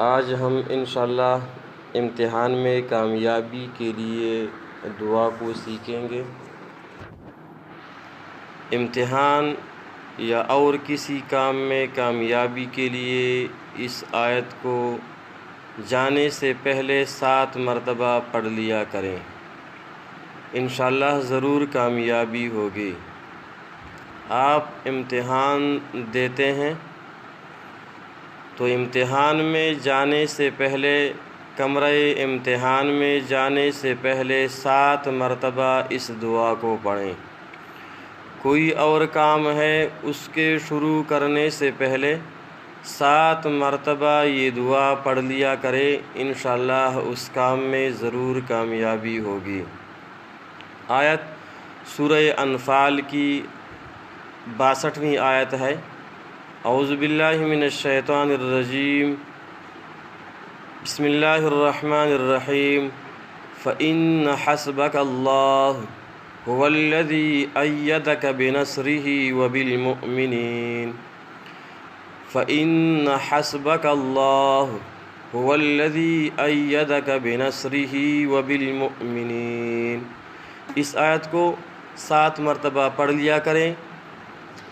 آج ہم انشاءاللہ امتحان میں کامیابی کے لیے دعا کو سیکھیں گے۔ امتحان یا اور کسی کام میں کامیابی کے لیے اس آیت کو جانے سے پہلے 7 مرتبہ پڑھ لیا کریں، انشاءاللہ ضرور کامیابی ہوگی۔ آپ امتحان دیتے ہیں تو امتحان میں جانے سے پہلے کمرہ امتحان میں جانے سے پہلے 7 مرتبہ اس دعا کو پڑھیں۔ کوئی اور کام ہے اس کے شروع کرنے سے پہلے 7 مرتبہ یہ دعا پڑھ لیا کرے، انشاءاللہ اس کام میں ضرور کامیابی ہوگی۔ آیت سورہ انفال کی 62ویں آیت ہے۔ اعوذ باللہ من الشیطان الرجیم، بسم اللہ الرحمن الرحیم۔ فَإِنَّ حَسْبَكَ اللَّهُ هُوَ الَّذِي أَيَّدَكَ بِنَصْرِهِ وَبِالْمُؤْمِنِينَ فَإِنَّ حَسْبَكَ اللَّهُ هُوَ الَّذِي أَيَّدَكَ بِنَصْرِهِ وَبِالْمُؤْمِنِينَ۔ اس آیت کو 7 مرتبہ پڑھ لیا کریں،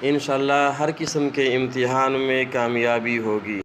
انشاءاللہ ہر قسم کے امتحان میں کامیابی ہوگی۔